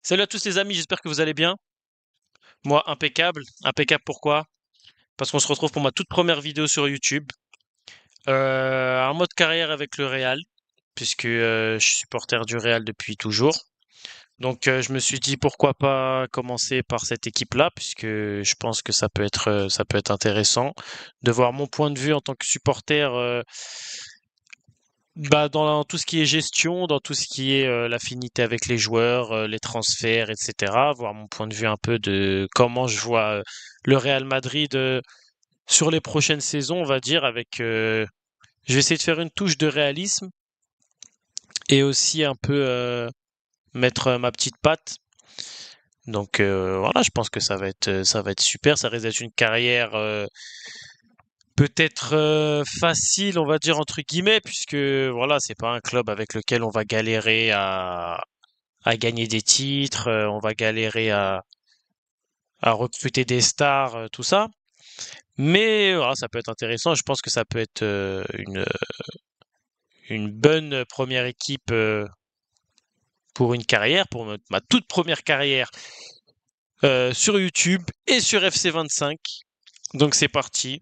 Salut à tous les amis, j'espère que vous allez bien. Moi, impeccable. Impeccable pourquoi? Parce qu'on se retrouve pour ma toute première vidéo sur YouTube. Un mode carrière avec le Real, puisque je suis supporter du Real depuis toujours. Donc je me suis dit pourquoi pas commencer par cette équipe-là, puisque je pense que ça peut être intéressant de voir mon point de vue en tant que supporter dans tout ce qui est gestion, dans tout ce qui est l'affinité avec les joueurs, les transferts, etc. Voir mon point de vue un peu de comment je vois le Real Madrid sur les prochaines saisons, on va dire, avec. Je vais essayer de faire une touche de réalisme et aussi un peu mettre ma petite patte. Donc voilà, je pense que ça va être super. Ça risque d'être une carrière peut-être facile, on va dire entre guillemets, puisque voilà, c'est pas un club avec lequel on va galérer à gagner des titres, on va galérer à recruter des stars, tout ça. Mais voilà, ça peut être intéressant. Je pense que ça peut être une bonne première équipe pour une carrière, pour ma toute première carrière sur YouTube et sur FC25. Donc c'est parti.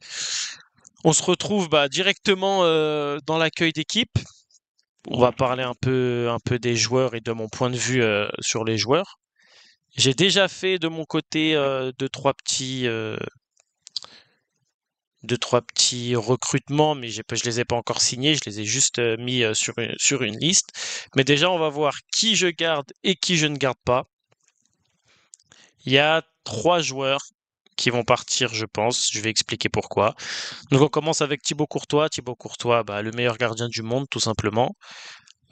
On se retrouve directement dans l'accueil d'équipe. On va parler un peu des joueurs et de mon point de vue sur les joueurs. J'ai déjà fait de mon côté deux, trois petits recrutements, mais je les ai pas encore signés, je les ai juste mis sur une liste. Mais déjà, on va voir qui je garde et qui je ne garde pas. Il y a trois joueurs qui vont partir, je pense. Je vais expliquer pourquoi. Donc, on commence avec Thibaut Courtois. Thibaut Courtois, le meilleur gardien du monde, tout simplement,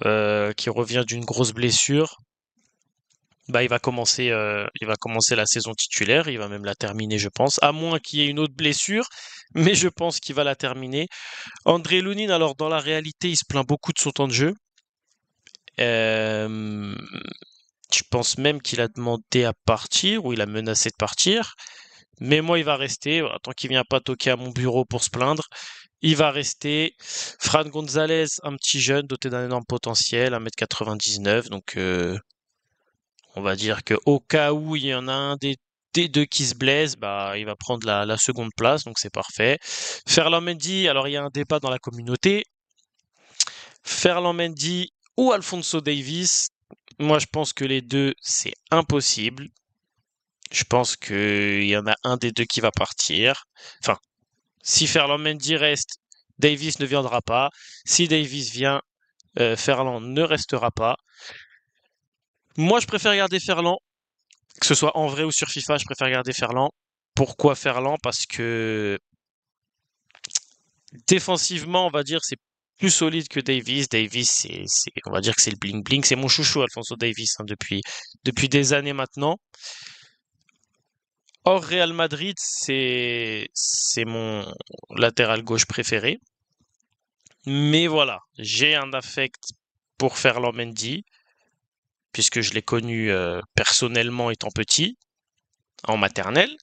qui revient d'une grosse blessure. Il va commencer la saison titulaire, il va même la terminer, je pense, à moins qu'il y ait une autre blessure, mais je pense qu'il va la terminer. André Lounine, alors dans la réalité, il se plaint beaucoup de son temps de jeu. Euh, je pense même qu'il a demandé à partir ou il a menacé de partir. Mais moi, il va rester. Voilà, tant qu'il vient pas toquer à mon bureau pour se plaindre, il va rester. Fran Gonzalez, un petit jeune doté d'un énorme potentiel, 1,99 m. Donc, on va dire que au cas où il y en a des deux qui se blesse, il va prendre la seconde place. Donc, c'est parfait. Ferland Mendy, alors il y a un débat dans la communauté. Ferland Mendy ou Alphonso Davies. Moi, je pense que les deux, c'est impossible. Je pense qu'il y en a un des deux qui va partir. Enfin, si Ferland Mendy reste, Davies ne viendra pas. Si Davies vient, Ferland ne restera pas. Moi, je préfère garder Ferland, que ce soit en vrai ou sur FIFA, je préfère garder Ferland. Pourquoi Ferland? Parce que défensivement, on va dire, c'est plus solide que Davies. Davies, on va dire que c'est le bling bling. C'est mon chouchou, Alfonso Davies, hein, depuis des années maintenant. Hors Real Madrid, c'est mon latéral gauche préféré. Mais voilà, j'ai un affect pour Ferland Mendy, puisque je l'ai connu personnellement étant petit, en maternelle.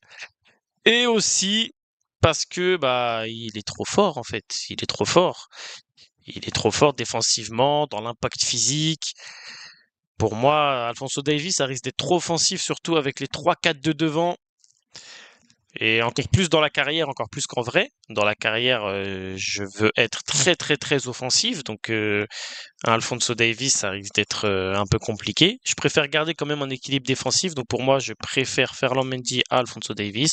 Et aussi parce que il est trop fort en fait. Il est trop fort. Il est trop fort défensivement, dans l'impact physique. Pour moi, Alphonso Davies, ça risque d'être trop offensif, surtout avec les 3-4 de devant. Et encore plus dans la carrière, encore plus qu'en vrai. Dans la carrière, je veux être très très très offensif. Donc un Alphonso Davies, ça risque d'être un peu compliqué. Je préfère garder quand même un équilibre défensif. Donc pour moi, je préfère Ferland Mendy à Alphonso Davies.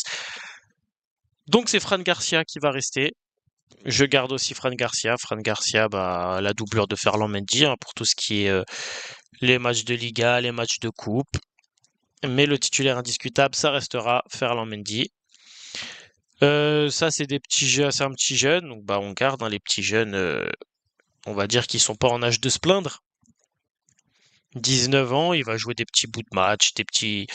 Donc c'est Fran Garcia qui va rester. Je garde aussi Fran Garcia. Fran Garcia, la doublure de Ferland Mendy, hein, pour tout ce qui est les matchs de Liga, les matchs de coupe. Mais le titulaire indiscutable, ça restera Ferland Mendy. Ça, c'est des petits jeux, c'est un petit jeune, donc on garde hein, les petits jeunes, on va dire qu'ils sont pas en âge de se plaindre. 19 ans, il va jouer des petits bouts de match, des petits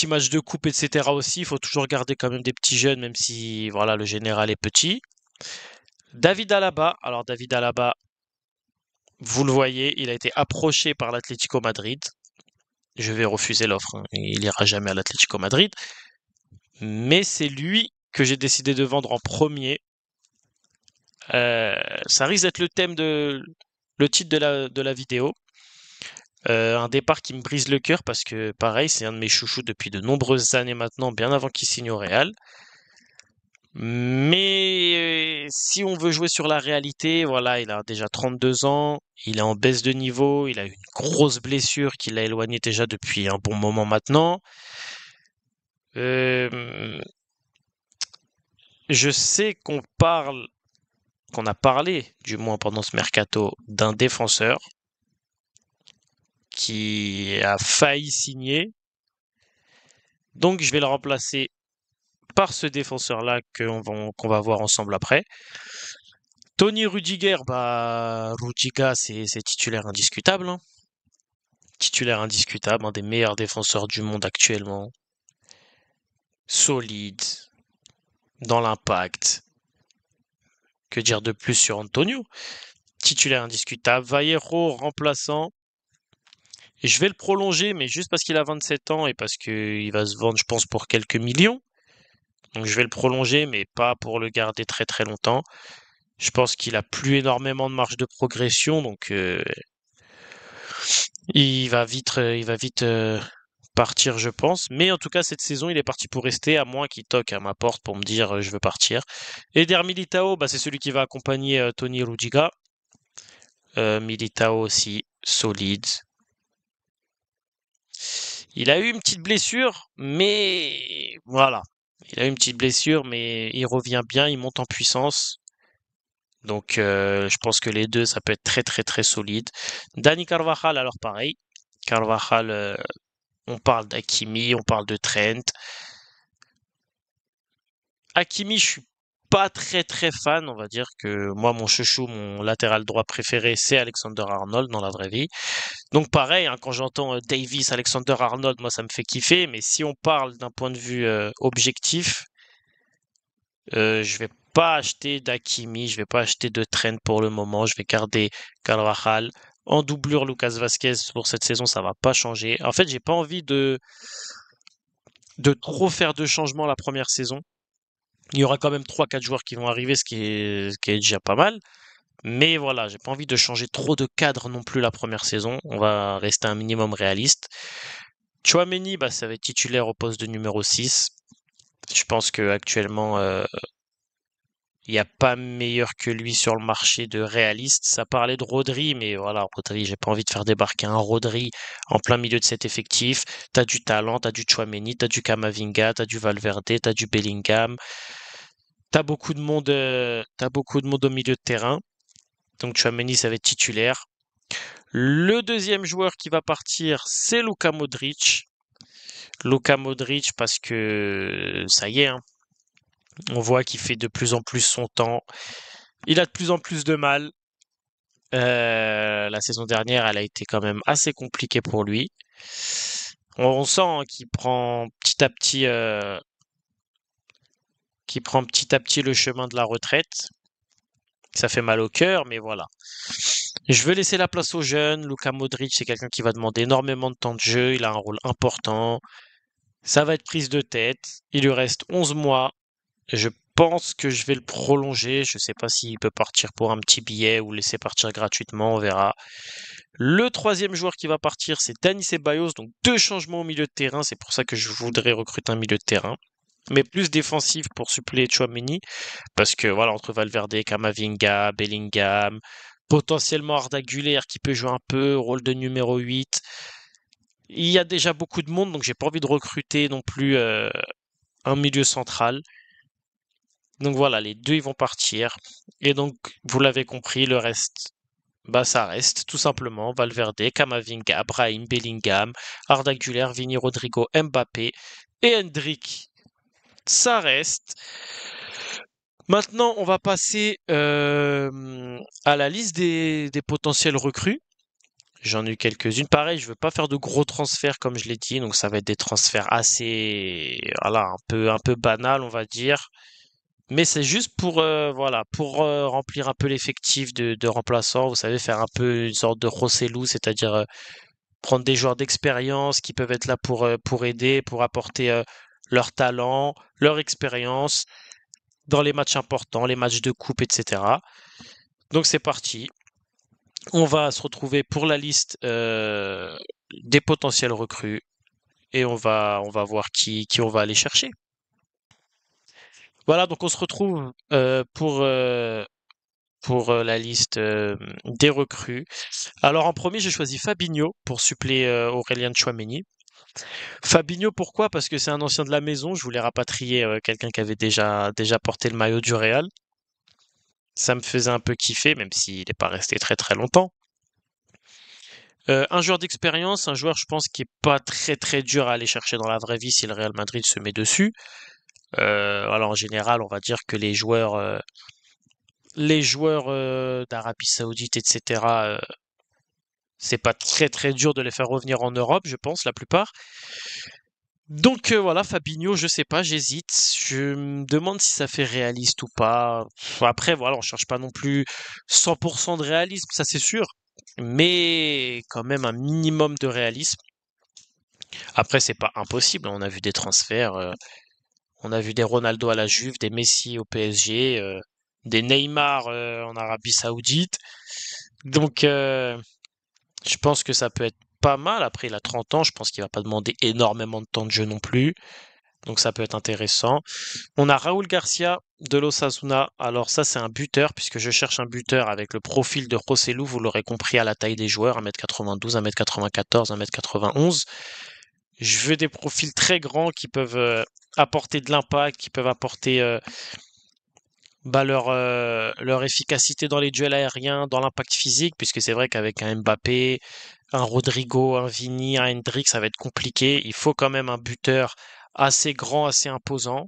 matchs de coupe, etc. aussi. Il faut toujours garder quand même des petits jeunes, même si voilà le général est petit. David Alaba, alors David Alaba, vous le voyez, il a été approché par l'Atlético Madrid. Je vais refuser l'offre, hein, il ira jamais à l'Atlético Madrid. Mais c'est lui que j'ai décidé de vendre en premier. Ça risque d'être le titre de la vidéo. Un départ qui me brise le cœur parce que, pareil, c'est un de mes chouchous depuis de nombreuses années maintenant, bien avant qu'il signe au Real. Mais si on veut jouer sur la réalité, voilà, il a déjà 32 ans, il est en baisse de niveau, il a une grosse blessure qui l'a éloigné déjà depuis un bon moment maintenant. Euh, je sais qu'on a parlé, du moins pendant ce mercato, d'un défenseur qui a failli signer. Donc je vais le remplacer par ce défenseur-là qu'on va voir ensemble après. Tony Rudiger, bah Rudiger, c'est titulaire indiscutable, hein. Titulaire indiscutable, un des meilleurs défenseurs du monde actuellement. Solide, dans l'impact. Que dire de plus sur Antonio? Titulaire indiscutable. Vallejo, remplaçant. Et je vais le prolonger, mais juste parce qu'il a 27 ans et parce qu'il va se vendre, je pense, pour quelques millions. Donc je vais le prolonger, mais pas pour le garder très très longtemps. Je pense qu'il a plus énormément de marge de progression, donc il va vite partir, je pense. Mais en tout cas, cette saison, il est parti pour rester, à moins qu'il toque à ma porte pour me dire je veux partir. Eder Militao, bah, c'est celui qui va accompagner Tony Rudiga. Militao aussi, solide. Il a eu une petite blessure, mais voilà. Il a eu une petite blessure, mais il revient bien, il monte en puissance. Donc je pense que les deux, ça peut être très très très solide. Dani Carvajal, alors pareil. Carvajal, on parle d'Hakimi, on parle de Trent. Hakimi, je suis pas très très fan, on va dire que moi mon chouchou, mon latéral droit préféré, c'est Alexander Arnold dans la vraie vie. Donc pareil, hein, quand j'entends Davis, Alexander Arnold, moi ça me fait kiffer, mais si on parle d'un point de vue objectif, je vais pas acheter d'Hakimi, je vais pas acheter de Trent pour le moment, je vais garder Carvajal. En doublure, Lucas Vasquez pour cette saison, ça va pas changer. En fait, j'ai pas envie de trop faire de changements la première saison. Il y aura quand même 3-4 joueurs qui vont arriver, ce qui est déjà pas mal. Mais voilà, j'ai pas envie de changer trop de cadre non plus la première saison. On va rester un minimum réaliste. Chouameni, bah, ça va être titulaire au poste de numéro 6. Je pense que actuellement, il n'y a pas meilleur que lui sur le marché de réaliste. Ça parlait de Rodri, mais voilà, Rodri, j'ai pas envie de faire débarquer un Rodri en plein milieu de cet effectif. T'as du talent, t'as du Chouameni, t'as du Camavinga, t'as du Valverde, t'as du Bellingham. T'as beaucoup de monde au milieu de terrain. Donc Tchouaméni, ça va être titulaire. Le deuxième joueur qui va partir, c'est Luka Modric. Luka Modric parce que ça y est, hein, on voit qu'il fait de plus en plus son temps. Il a de plus en plus de mal. La saison dernière, elle a été quand même assez compliquée pour lui. On sent hein, qu'il prend petit à petit le chemin de la retraite. Ça fait mal au cœur, mais voilà. Je veux laisser la place aux jeunes. Luka Modric, c'est quelqu'un qui va demander énormément de temps de jeu. Il a un rôle important. Ça va être prise de tête. Il lui reste 11 mois. Je pense que je vais le prolonger. Je ne sais pas s'il peut partir pour un petit billet ou laisser partir gratuitement. On verra. Le troisième joueur qui va partir, c'est Dani Ceballos. Donc deux changements au milieu de terrain. C'est pour ça que je voudrais recruter un milieu de terrain. Mais plus défensif pour suppléer Chouameni. Parce que voilà, entre Valverde, Camavinga, Bellingham, potentiellement Arda Güler qui peut jouer un peu, rôle de numéro 8. Il y a déjà beaucoup de monde, donc j'ai pas envie de recruter non plus un milieu central. Donc voilà, les deux ils vont partir. Et donc, vous l'avez compris, le reste, bah ça reste tout simplement Valverde, Camavinga, Brahim, Bellingham, Arda Güler, Vini Rodrigo, Mbappé et Hendrik. Ça reste. Maintenant, on va passer à la liste des potentiels recrues. J'en ai eu quelques-unes. Pareil, je veux pas faire de gros transferts comme je l'ai dit, donc ça va être des transferts assez, voilà, un peu banal, on va dire. Mais c'est juste pour, voilà, pour remplir un peu l'effectif de remplaçants. Vous savez, faire un peu une sorte de Rossellou, c'est-à-dire prendre des joueurs d'expérience qui peuvent être là pour aider, pour apporter leur talent, leur expérience dans les matchs importants, les matchs de coupe, etc. Donc c'est parti. On va se retrouver pour la liste des potentiels recrues et on va voir qui on va aller chercher. Voilà, donc on se retrouve pour la liste des recrues. Alors en premier, j'ai choisi Fabinho pour suppléer Aurélien Tchouaméni. Fabinho, pourquoi? Parce que c'est un ancien de la maison. Je voulais rapatrier quelqu'un qui avait déjà porté le maillot du Real. Ça me faisait un peu kiffer, même s'il n'est pas resté très très longtemps. Un joueur d'expérience, un joueur, je pense, qui est pas très très dur à aller chercher dans la vraie vie si le Real Madrid se met dessus. Alors en général, on va dire que les joueurs d'Arabie Saoudite, etc. C'est pas très très dur de les faire revenir en Europe, je pense, la plupart. Donc voilà, Fabinho, je sais pas, j'hésite. Je me demande si ça fait réaliste ou pas. Après, voilà, on cherche pas non plus 100% de réalisme, ça c'est sûr, mais quand même un minimum de réalisme. Après, c'est pas impossible. On a vu des transferts, on a vu des Ronaldo à la Juve, des Messi au PSG, des Neymar en Arabie Saoudite. Donc, je pense que ça peut être pas mal. Après, il a 30 ans, je pense qu'il va pas demander énormément de temps de jeu non plus. Donc ça peut être intéressant. On a Raúl Garcia de l'Osasuna. Alors ça, c'est un buteur, puisque je cherche un buteur avec le profil de Joselu, vous l'aurez compris à la taille des joueurs, 1m92, 1m94, 1m91. Je veux des profils très grands qui peuvent apporter de l'impact, qui peuvent apporter leur efficacité dans les duels aériens, dans l'impact physique, puisque c'est vrai qu'avec un Mbappé, un Rodrigo, un Vini, un Hendrick, ça va être compliqué. Il faut quand même un buteur assez grand, assez imposant.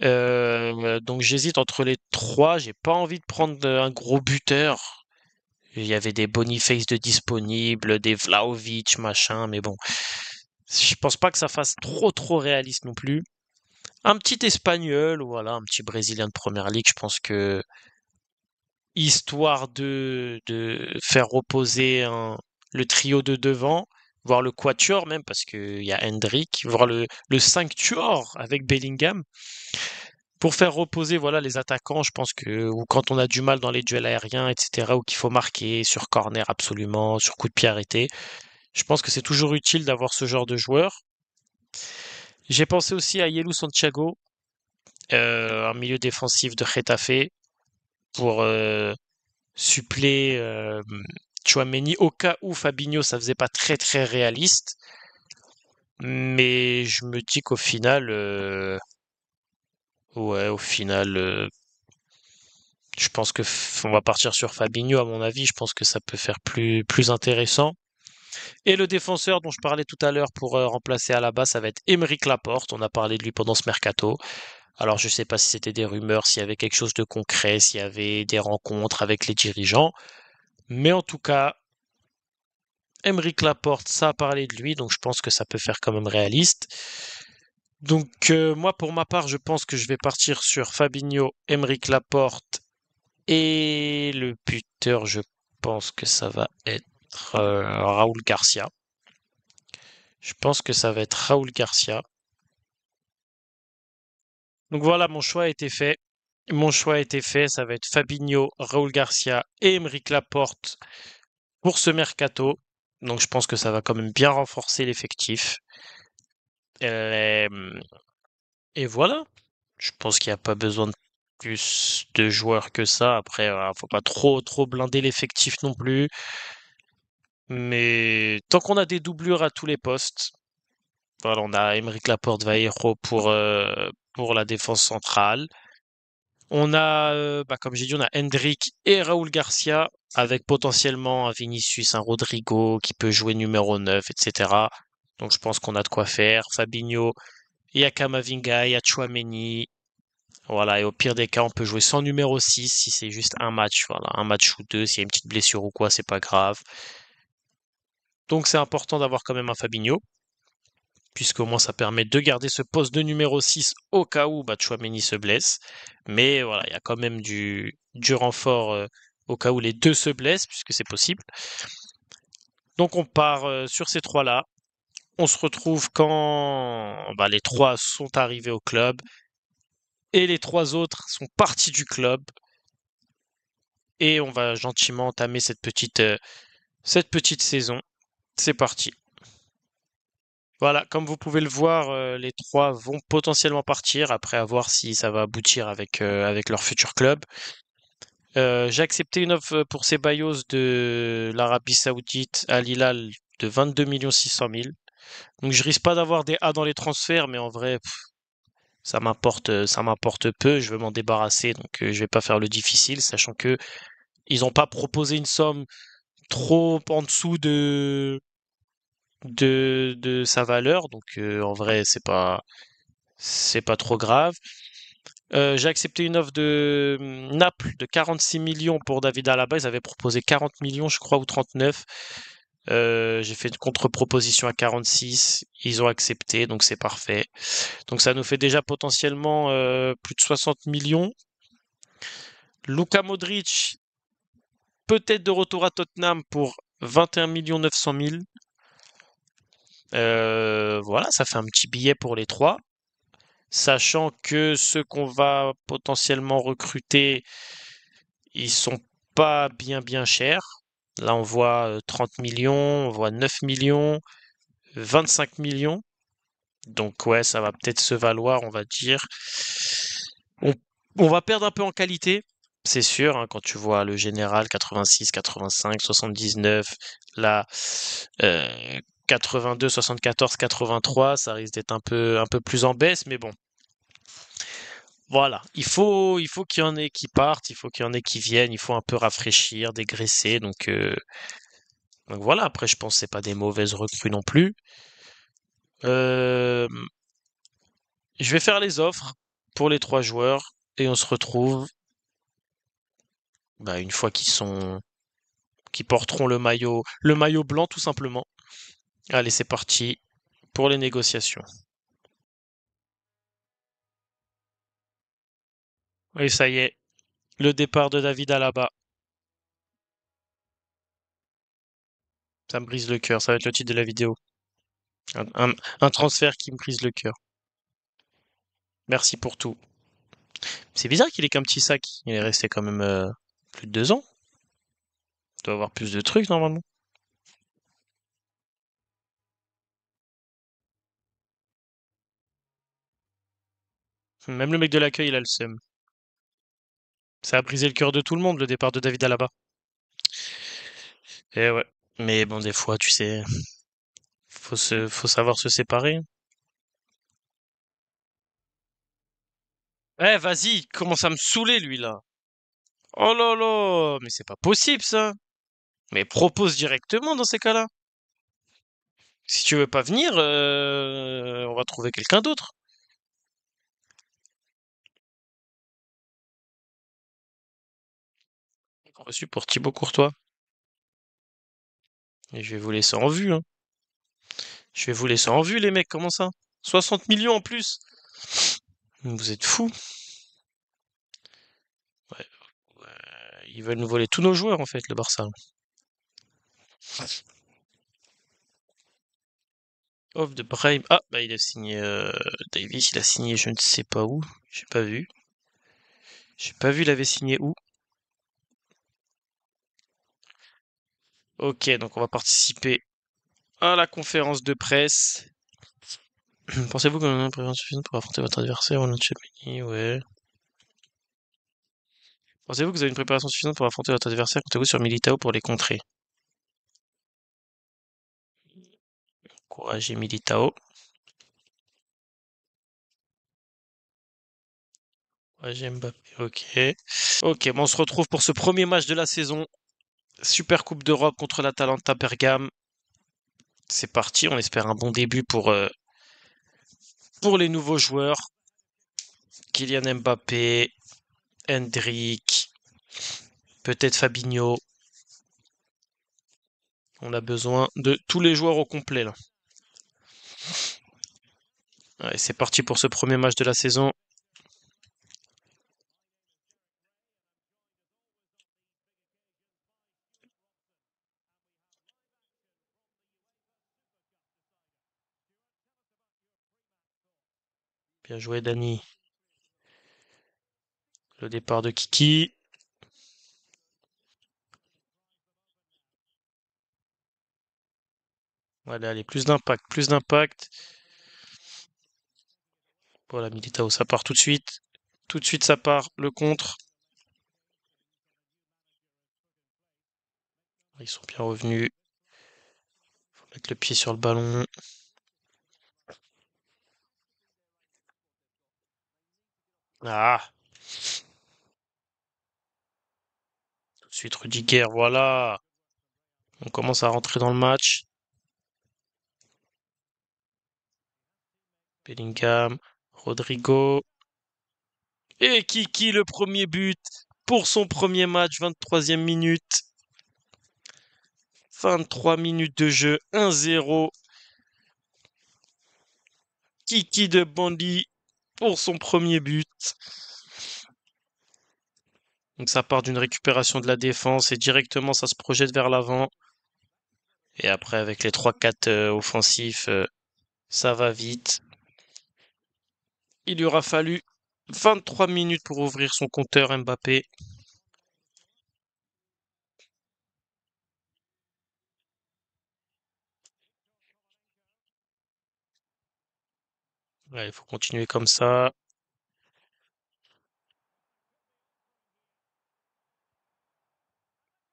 Donc j'hésite entre les trois. J'ai pas envie de prendre un gros buteur. Il y avait des Boniface de disponibles, des Vlahovic, machin, mais bon, je pense pas que ça fasse trop trop réaliste non plus. Un petit Espagnol, ou voilà, un petit Brésilien de première ligue, je pense que histoire de faire reposer le trio de devant, voire le quatuor même, parce qu'il y a Hendrick, voire le cinctuor avec Bellingham, pour faire reposer voilà les attaquants, je pense que ou quand on a du mal dans les duels aériens, etc., ou qu'il faut marquer sur corner absolument, sur coup de pied arrêté, je pense que c'est toujours utile d'avoir ce genre de joueur. J'ai pensé aussi à Yelou Santiago, un milieu défensif de Getafe, pour suppléer Tchouaméni au cas où Fabinho ça faisait pas très très réaliste. Mais je me dis qu'au final, ouais, au final, je pense que on va partir sur Fabinho à mon avis. Je pense que ça peut faire plus intéressant. Et le défenseur dont je parlais tout à l'heure pour remplacer Alaba, ça va être Aymeric Laporte. On a parlé de lui pendant ce mercato. Alors je sais pas si c'était des rumeurs, s'il y avait quelque chose de concret, s'il y avait des rencontres avec les dirigeants. Mais en tout cas, Aymeric Laporte, ça a parlé de lui, donc je pense que ça peut faire quand même réaliste. Donc moi, pour ma part, je pense que je vais partir sur Fabinho, Aymeric Laporte et le buteur, je pense que ça va être Raúl Garcia. Je pense que ça va être Raúl Garcia. Donc voilà, mon choix a été fait. Mon choix a été fait, ça va être Fabinho, Raúl Garcia et Aymeric Laporte pour ce mercato. Donc je pense que ça va quand même bien renforcer l'effectif. Euh, Et voilà. Je pense qu'il n'y a pas besoin de plus de joueurs que ça. Après, voilà, faut pas trop trop blinder l'effectif non plus. Mais tant qu'on a des doublures à tous les postes, voilà, on a Aymeric Laporte Vallejo pour la défense centrale. On a, bah, comme j'ai dit, on a Hendrick et Raúl Garcia avec potentiellement un Vinicius, un Rodrigo qui peut jouer numéro 9, etc. Donc je pense qu'on a de quoi faire. Fabinho, il y a Kamavinga, il y a Tchouaméni. Voilà, et au pire des cas, on peut jouer sans numéro 6 si c'est juste un match, voilà, un match ou deux, s'il y a une petite blessure ou quoi, c'est pas grave. Donc c'est important d'avoir quand même un Fabinho, puisqu'au moins ça permet de garder ce poste de numéro 6 au cas où bah, Tchouaméni se blesse. Mais voilà, il y a quand même du renfort au cas où les deux se blessent, puisque c'est possible. Donc on part sur ces trois-là. On se retrouve quand bah, les trois sont arrivés au club et les trois autres sont partis du club. et on va gentiment entamer cette petite saison. C'est parti. Voilà, comme vous pouvez le voir, les trois vont potentiellement partir après à voir si ça va aboutir avec leur futur club. J'ai accepté une offre pour Ceballos de l'Arabie Saoudite à Hilal de 22 600 000. Donc je risque pas d'avoir des A dans les transferts, mais en vrai, ça m'importe peu. Je veux m'en débarrasser, donc je vais pas faire le difficile, sachant que ils n'ont pas proposé une somme trop en dessous de sa valeur. Donc en vrai, c'est pas trop grave. J'ai accepté une offre de Naples de 46 millions pour David Alaba. Ils avaient proposé 40 millions, je crois, ou 39. J'ai fait une contre-proposition à 46. Ils ont accepté, donc c'est parfait. Donc ça nous fait déjà potentiellement plus de 60 millions. Luka Modric, peut-être de retour à Tottenham pour 21 900 000. Voilà, ça fait un petit billet pour les trois. Sachant que ceux qu'on va potentiellement recruter, ils sont pas bien chers. Là, on voit 30 millions, on voit 9 millions, 25 millions. Donc ouais, ça va peut-être se valoir, on va dire. On, on va perdre un peu en qualité, c'est sûr, hein, quand tu vois le général 86, 85, 79, là 82, 74, 83, ça risque d'être un peu plus en baisse, mais bon, voilà, il faut qu'il y en ait qui partent, il faut qu'il y en ait qui viennent, il faut un peu rafraîchir, dégraisser. Donc voilà, après je pense que c'est pas des mauvaises recrues non plus. Euh, je vais faire les offres pour les trois joueurs et on se retrouve bah, une fois qu'ils porteront le maillot blanc tout simplement. Allez, c'est parti pour les négociations. Et ça y est, le départ de David Alaba. Ça me brise le cœur, ça va être le titre de la vidéo. Un, un transfert qui me brise le cœur. Merci pour tout. C'est bizarre qu'il ait qu'un petit sac. Il est resté quand même plus de 2 ans. Il doit avoir plus de trucs normalement. Même le mec de l'accueil, il a le seum. Ça a brisé le cœur de tout le monde, le départ de David Alaba. Et ouais. Mais bon, des fois, tu sais, faut savoir se séparer. Eh, vas-y, il commence à me saouler, lui, là. Oh là là, mais c'est pas possible, ça. Mais propose directement dans ces cas-là. Si tu veux pas venir, on va trouver quelqu'un d'autre. Reçu pour Thibaut Courtois. Et je vais vous laisser en vue, hein. Je vais vous laisser en vue, les mecs, comment ça? 60 millions en plus. Vous êtes fous. Ouais, ils veulent nous voler tous nos joueurs, en fait, le Barça. Off de Brahim. Ah, bah il a signé Davis, il a signé je ne sais pas où. J'ai pas vu. J'ai pas vu, il avait signé où. Ok, donc on va participer à la conférence de presse. Pensez-vous qu'on a une préparation suffisante pour affronter votre adversaire au Champions? Ouais. Pensez-vous que vous avez une préparation suffisante pour affronter votre adversaire? Comptez-vous sur Militao pour les contrer? Encouragez Militao. Encouragez Mbappé. Ok. Ok, bon, on se retrouve pour ce premier match de la saison. Super Coupe d'Europe contre l'Atalanta Bergame. C'est parti, on espère un bon début pour les nouveaux joueurs. Kylian Mbappé, Hendrick, peut-être Fabinho. On a besoin de tous les joueurs au complet là. Allez, c'est parti pour ce premier match de la saison. Bien joué Dani. Le départ de Kiki. Allez, allez, plus d'impact, plus d'impact. Voilà, Militao, ça part tout de suite. Tout de suite, ça part. Le contre. Ils sont bien revenus. Faut mettre le pied sur le ballon. Ah, tout de suite, Rudiger, voilà. On commence à rentrer dans le match. Bellingham, Rodrigo. Et Kiki, le premier but pour son premier match, 23e minute. 23 minutes de jeu, 1-0. Kiki de Bondy pour son premier but. Donc ça part d'une récupération de la défense et directement ça se projette vers l'avant. Et après avec les 3-4 offensifs, ça va vite. Il lui aura fallu 23 minutes pour ouvrir son compteur Mbappé. Ouais, il faut continuer comme ça.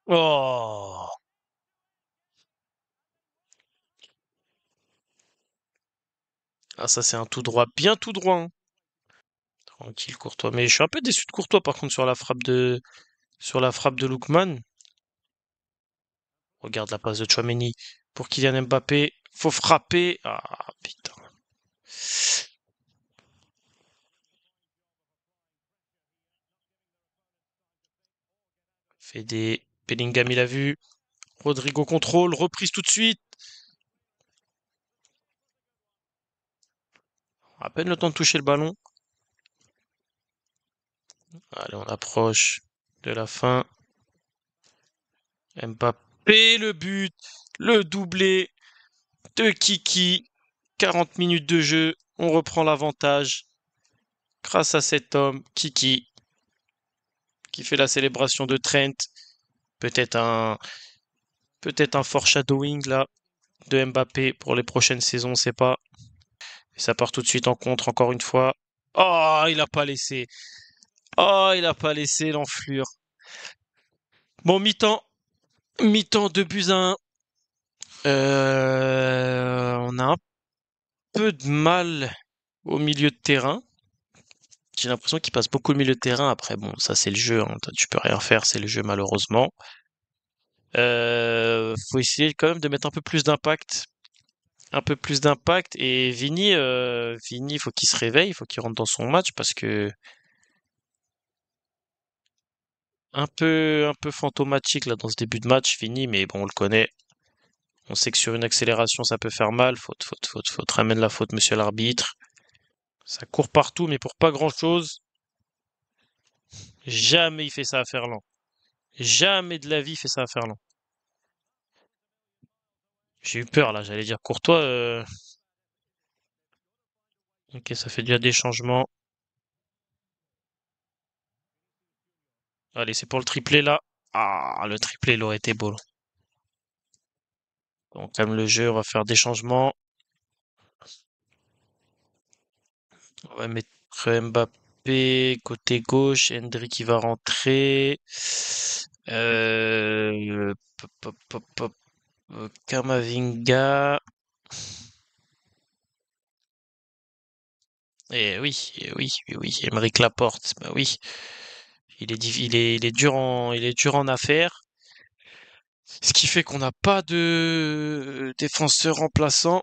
Oh, ah ça c'est un tout droit, bien tout droit, hein. Tranquille Courtois, mais je suis un peu déçu de Courtois par contre sur la frappe de Lookman. Regarde la passe de Tchouaméni pour Kylian Mbappé. Faut frapper. Ah putain. Fait des Bellingham il a vu. Rodrigo contrôle, reprise tout de suite. À peine le temps de toucher le ballon. Allez, on approche de la fin. Mbappé, le but, le doublé de Kiki. 40 minutes de jeu, on reprend l'avantage grâce à cet homme, Kiki, qui fait la célébration de Trent. Peut-être un, peut-être un foreshadowing là de Mbappé pour les prochaines saisons, on sait pas. Et ça part tout de suite en contre encore une fois. Oh, il a pas laissé. Oh, il a pas laissé l'enflure. Bon, mi-temps. Mi-temps 2 buts à 1. On a un peu de mal au milieu de terrain. J'ai l'impression qu'il passe beaucoup le milieu de terrain. Après, bon, ça c'est le jeu, hein. Tu peux rien faire, c'est le jeu malheureusement. Faut essayer quand même de mettre un peu plus d'impact. Un peu plus d'impact. Et Vini, il faut qu'il se réveille, il faut qu'il rentre dans son match parce que un peu fantomatique là dans ce début de match, Vini, mais bon, on le connaît. On sait que sur une accélération, ça peut faire mal. Faute, faute, faute, faute. Ramène la faute, monsieur l'arbitre. Ça court partout, mais pour pas grand-chose. Jamais il fait ça à Ferland. Jamais de la vie il fait ça à Ferland. J'ai eu peur là, j'allais dire Courtois. Ok, ça fait déjà des changements. Allez, c'est pour le triplé là. Ah, le triplé, il aurait été beau, là. On calme le jeu, on va faire des changements. On va mettre Mbappé côté gauche. Hendrik qui va rentrer. Pop, pop, pop, pop. Kamavinga. Et oui, oui, oui. Aymeric Laporte. Bah oui. Il est dur en affaires. Ce qui fait qu'on n'a pas de défenseur remplaçant.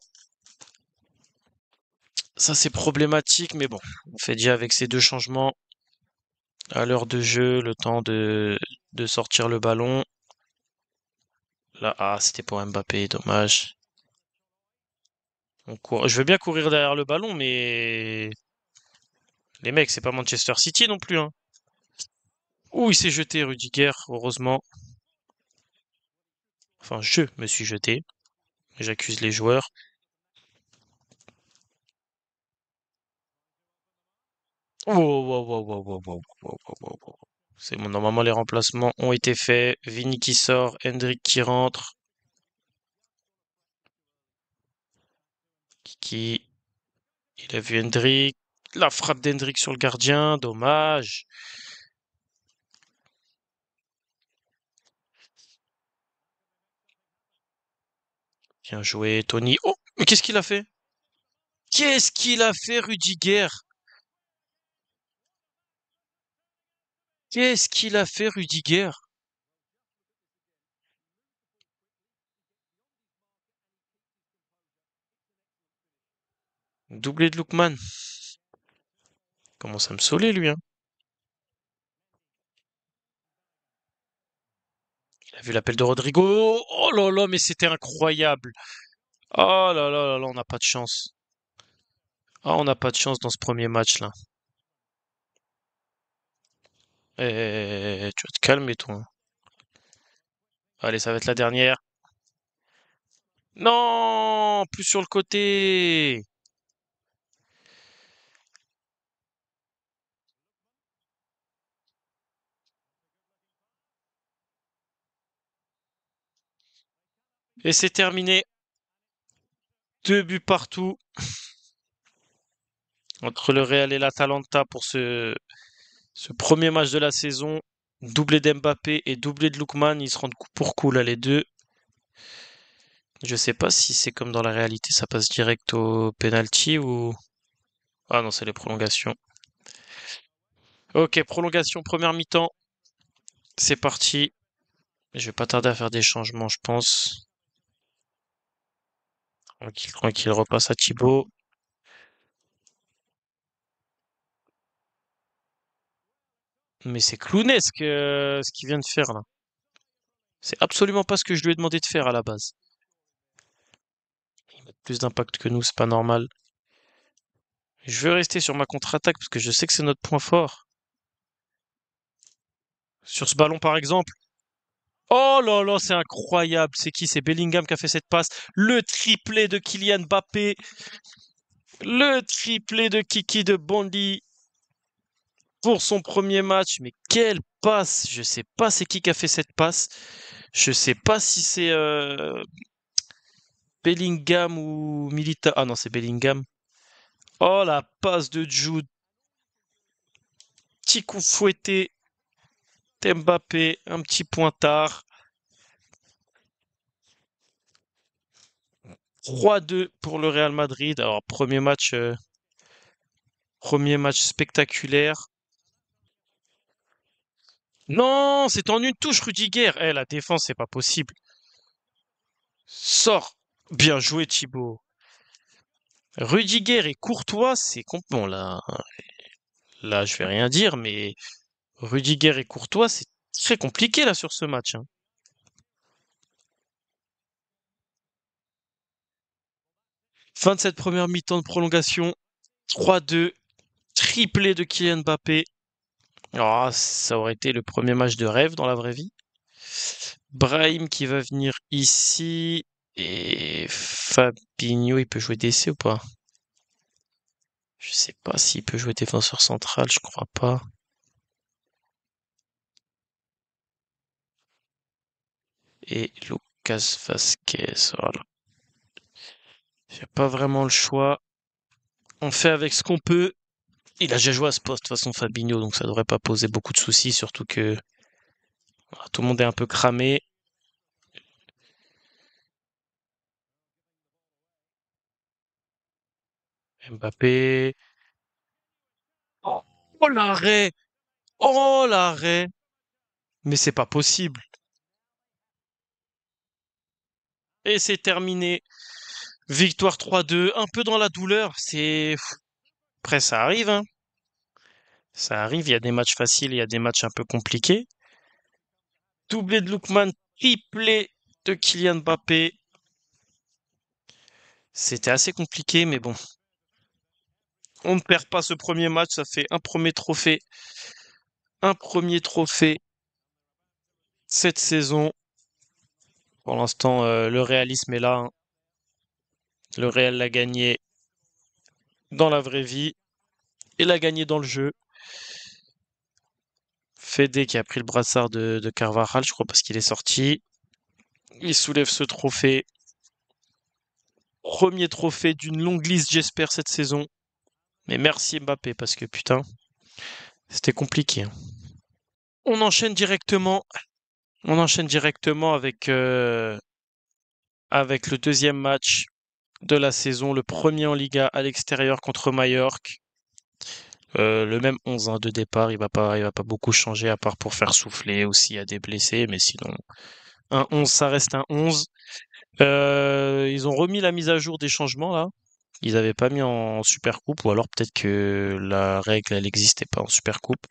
Ça, c'est problématique, mais bon, on fait déjà avec ces deux changements à l'heure de jeu, le temps de sortir le ballon. Là, ah, c'était pour Mbappé, dommage. On court. Je veux bien courir derrière le ballon, mais les mecs, c'est pas Manchester City non plus, hein. Ouh, il s'est jeté, Rudiger, heureusement. Enfin, je me suis jeté. J'accuse les joueurs. Oh, wow, wow, wow, wow, wow, wow, wow, wow, wow. C'est bon, normalement les remplacements ont été faits. Vini qui sort, Hendrik qui rentre. Qui il a vu Hendrik. La frappe d'Hendrik sur le gardien, dommage. Bien joué, Tony. Oh, mais qu'est-ce qu'il a fait? Qu'est-ce qu'il a fait, Rudiger? Qu'est-ce qu'il a fait, Rudiger? Doublé de Lookman. Commence à me saouler, lui, hein. Il a vu l'appel de Rodrigo. Oh là là, mais c'était incroyable. Oh là là là là, on n'a pas de chance. Ah, on n'a pas de chance dans ce premier match-là. Tu vas te calmer, toi. Allez, ça va être la dernière. Non, plus sur le côté. Et c'est terminé. Deux buts partout entre le Real et l'Atalanta pour ce premier match de la saison. Doublé d'Mbappé et doublé de Lookman. Ils se rendent coup pour coup là, les deux. Je sais pas si c'est comme dans la réalité, ça passe direct au penalty ou... Ah non, c'est les prolongations. Ok, prolongation, première mi-temps. C'est parti. Je vais pas tarder à faire des changements, je pense. Tranquille, tranquille, repasse à Thibaut. Mais c'est clownesque ce qu'il vient de faire là. C'est absolument pas ce que je lui ai demandé de faire à la base. Il met plus d'impact que nous, c'est pas normal. Je veux rester sur ma contre-attaque parce que je sais que c'est notre point fort. Sur ce ballon par exemple. Oh là là, c'est incroyable. C'est qui? C'est Bellingham qui a fait cette passe. Le triplé de Kylian Mbappé. Le triplé de Kiki de Bondy pour son premier match. Mais quelle passe! Je sais pas c'est qui a fait cette passe. Je sais pas si c'est Bellingham ou Milita. Ah non, c'est Bellingham. Oh la passe de Jude. Petit coup fouetté. Mbappé, un petit pointard. 3-2 pour le Real Madrid. Alors, premier match spectaculaire. Non, c'est en une touche, Rudiger. Eh, la défense, c'est pas possible. Sors. Bien joué, Thibaut. Rudiger et Courtois, bon là, je vais rien dire, mais Rudiger et Courtois, c'est très compliqué là sur ce match, hein. Fin de cette première mi-temps de prolongation, 3-2, triplé de Kylian Mbappé. Ah, ça aurait été le premier match de rêve dans la vraie vie. Brahim qui va venir ici et Fabinho, il peut jouer DC ou pas? Je sais pas s'il peut jouer défenseur central, je crois pas. Et Lucas Vasquez, voilà. J'ai pas vraiment le choix. On fait avec ce qu'on peut. Il a déjà joué à ce poste, de toute façon, Fabinho, donc ça devrait pas poser beaucoup de soucis, surtout que voilà, tout le monde est un peu cramé. Mbappé. Oh, oh, l'arrêt! Oh l'arrêt! Mais c'est pas possible. Et c'est terminé. Victoire 3-2, un peu dans la douleur. Après, ça arrive, hein. Ça arrive, il y a des matchs faciles, il y a des matchs un peu compliqués. Doublé de Lookman, triplé de Kylian Mbappé. C'était assez compliqué, mais bon. On ne perd pas ce premier match, ça fait un premier trophée. Un premier trophée cette saison. Pour l'instant, le réalisme est là, hein. Le Real l'a gagné dans la vraie vie et l'a gagné dans le jeu. Fede qui a pris le brassard de Carvajal, je crois, parce qu'il est sorti. Il soulève ce trophée Premier trophée d'une longue liste, j'espère, cette saison. Mais merci Mbappé, parce que putain, c'était compliqué, hein. On enchaîne directement, on enchaîne directement avec le deuxième match de la saison, le premier en Liga à l'extérieur contre Majorque. Le même 11 hein, de départ, il va pas beaucoup changer à part pour faire souffler ou s'il y a des blessés, mais sinon un 11 ça reste un 11. Ils ont remis la mise à jour des changements là. Ils n'avaient pas mis en Super Coupe ou alors peut-être que la règle elle n'existait pas en Super Coupe.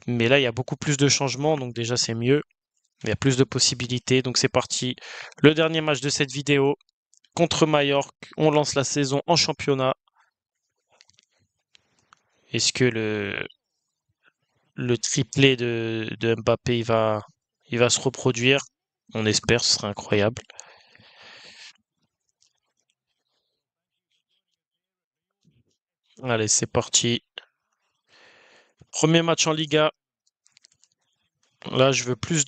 Mais là il y a beaucoup plus de changements donc déjà c'est mieux. Il y a plus de possibilités donc c'est parti. Le dernier match de cette vidéo contre Majorque. On lance la saison en championnat. Est-ce que le triplé de Mbappé il va se reproduire? On espère, ce serait incroyable. Allez, c'est parti. Premier match en Liga. Là, je veux plus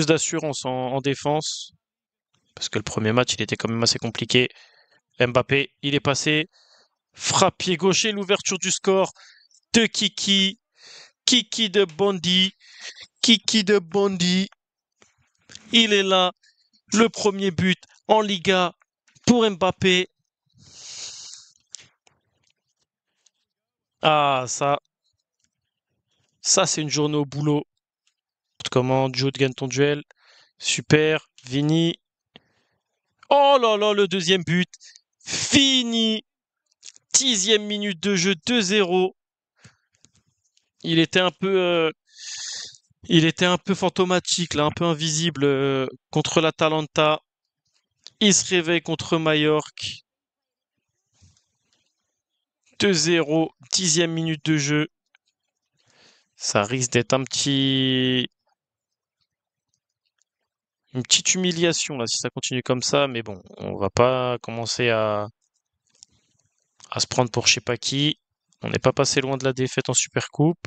d'assurance en défense parce que le premier match, il était quand même assez compliqué. Mbappé, il est passé. Frappe pied gaucher, l'ouverture du score de Kiki. Kiki de Bondy. Kiki de Bondy. Il est là. Le premier but en Liga pour Mbappé. Ah, ça c'est une journée au boulot. Comment Jude gagne ton duel. Super. Vini. Oh là là, le deuxième but. Fini. 10e minute de jeu, 2-0. Il était un peu, il était un peu fantomatique, là, un peu invisible contre l'Atalanta. Il se réveille contre Majorque. 2-0, 10e minute de jeu. Ça risque d'être une petite humiliation là si ça continue comme ça, mais bon, on va pas commencer à se prendre pour je sais pas qui. On n'est pas passé loin de la défaite en Super Coupe.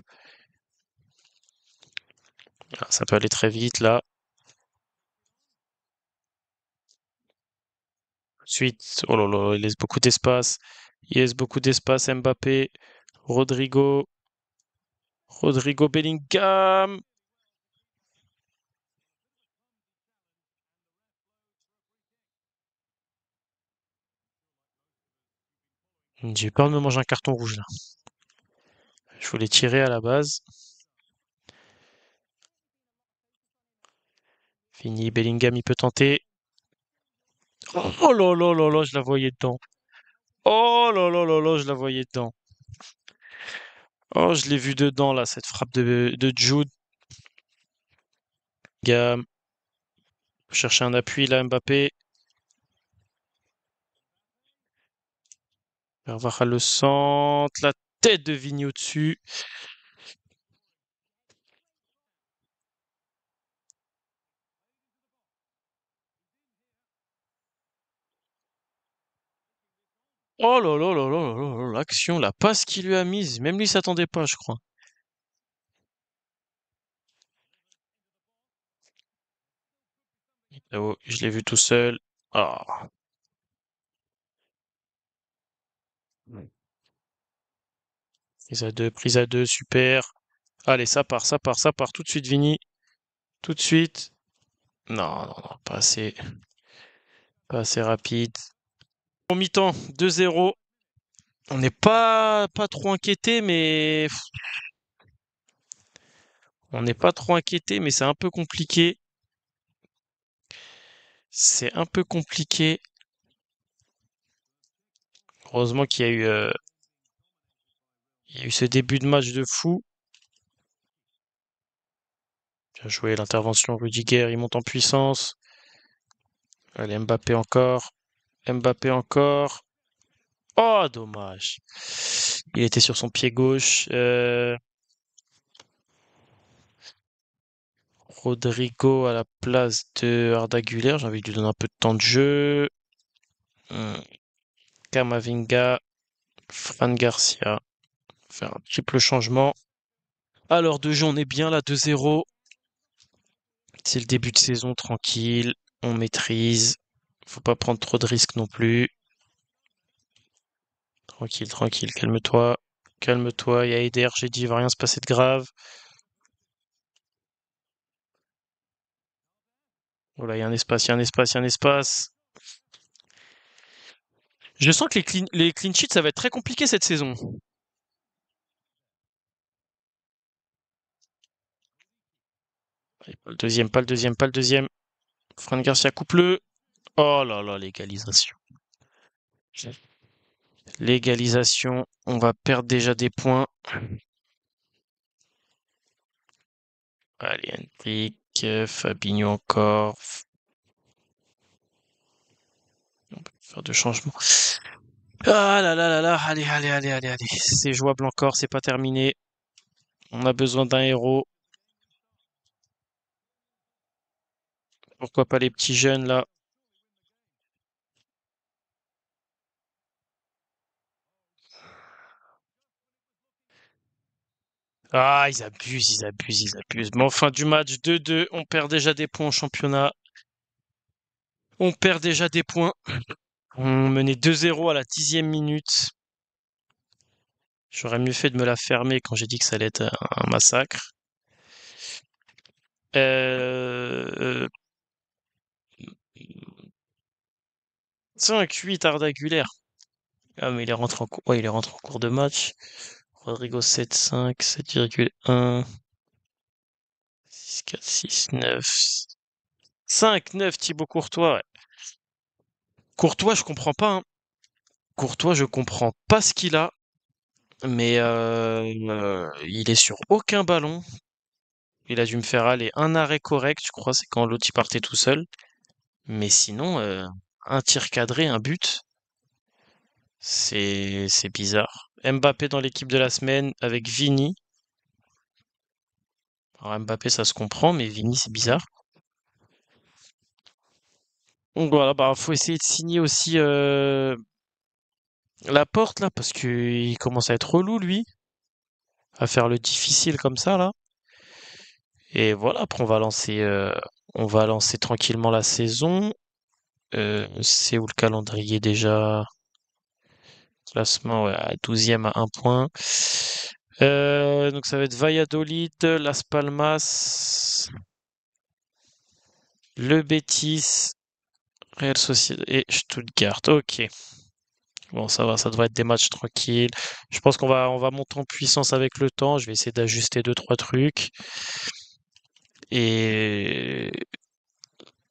Ah, ça peut aller très vite là. Ensuite, oh là là, il laisse beaucoup d'espace. Il laisse beaucoup d'espace. Mbappé, Rodrigo, Rodrigo Bellingham. J'ai peur de me manger un carton rouge là. Je voulais tirer à la base. Fini, Bellingham, il peut tenter. Oh là là là là, je la voyais dedans. Oh là là là là, je la voyais dedans. Oh, je l'ai vu dedans là, cette frappe de Jude. Bellingham, chercher un appui là, Mbappé. Carvajal le centre, la tête de Vigny au-dessus. Oh là là là là là là là, l'action, la passe qu'il lui a mise, même lui s'attendait pas, je crois. Oh, je l'ai vu tout seul. Ah, prise à deux, super. Allez, ça part tout de suite, Vini. Tout de suite. Non, non, non, pas assez rapide. En mi-temps, 2-0. On n'est pas trop inquiété, mais on n'est pas trop inquiété, mais c'est un peu compliqué. C'est un peu compliqué. Heureusement qu'il y a eu ce début de match de fou. Bien joué, l'intervention Rudiger, il monte en puissance. Allez, Mbappé encore. Mbappé encore. Oh, dommage. Il était sur son pied gauche. Rodrigo à la place de Arda Güler. J'ai envie de lui donner un peu de temps de jeu. Hmm. Kamavinga, Fran Garcia. Faire un triple changement. Alors, de jeu, on est bien là, 2-0. C'est le début de saison, tranquille. On maîtrise. Faut pas prendre trop de risques non plus. Tranquille, tranquille, calme-toi. Calme-toi, il y a Eder, j'ai dit, il va rien se passer de grave. Voilà, il y a un espace, il y a un espace, il y a un espace. Je sens que les clean sheets, ça va être très compliqué cette saison. Allez, pas le deuxième, pas le deuxième, pas le deuxième. Fran Garcia coupe-le. Oh là là, l'égalisation. L'égalisation, on va perdre déjà des points. Allez, Henrik, Fabinho encore. On peut faire deux changements. Ah là là là là, allez, allez, allez, allez, allez. C'est jouable encore, c'est pas terminé. On a besoin d'un héros. Pourquoi pas les petits jeunes là? Ah, ils abusent, ils abusent, ils abusent. Mais en fin du match, 2-2, on perd déjà des points au championnat. On perd déjà des points. On menait 2-0 à la 10e minute. J'aurais mieux fait de me la fermer quand j'ai dit que ça allait être un massacre. 5-8 Arda Güler. Ah, mais il est rentré en cours, ouais, il est rentré en cours de match. Rodrigo 7-5, 7,1, 6-4, 6-9. 5-9 Thibaut Courtois, ouais. Courtois, je comprends pas, hein. Courtois, je comprends pas ce qu'il a, mais il est sur aucun ballon. Il a dû me faire aller un arrêt correct, je crois, c'est quand l'autre il partait tout seul. Mais sinon, un tir cadré, un but, c'est bizarre. Mbappé dans l'équipe de la semaine avec Vini. Alors Mbappé, ça se comprend, mais Vini, c'est bizarre. Donc voilà, bah faut essayer de signer aussi la porte là, parce que il commence à être relou lui, à faire le difficile comme ça là. Et voilà, après on va lancer tranquillement la saison. C'est où le calendrier déjà? Classement, ouais, à 12e à 1 point. Donc ça va être Valladolid, Las Palmas, le Betis, Real Sociedad et Stuttgart. Ok. Bon, ça va, ça devrait être des matchs tranquilles. Je pense on va monter en puissance avec le temps. Je vais essayer d'ajuster deux, trois trucs. Et,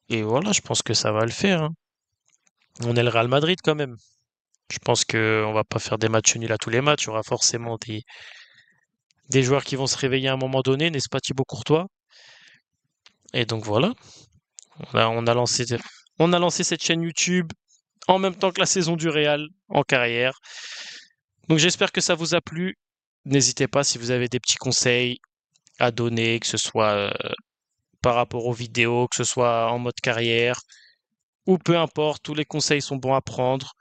et voilà, je pense que ça va le faire, hein. On est le Real Madrid quand même. Je pense que on va pas faire des matchs nuls à tous les matchs. Il y aura forcément des joueurs qui vont se réveiller à un moment donné, n'est-ce pas Thibaut Courtois? Et donc voilà, on a lancé cette chaîne YouTube en même temps que la saison du Real en carrière. Donc j'espère que ça vous a plu. N'hésitez pas si vous avez des petits conseils à donner, que ce soit par rapport aux vidéos, que ce soit en mode carrière, ou peu importe, tous les conseils sont bons à prendre.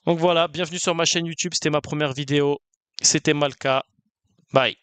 Donc voilà, bienvenue sur ma chaîne YouTube, c'était ma première vidéo. C'était Malka. Bye.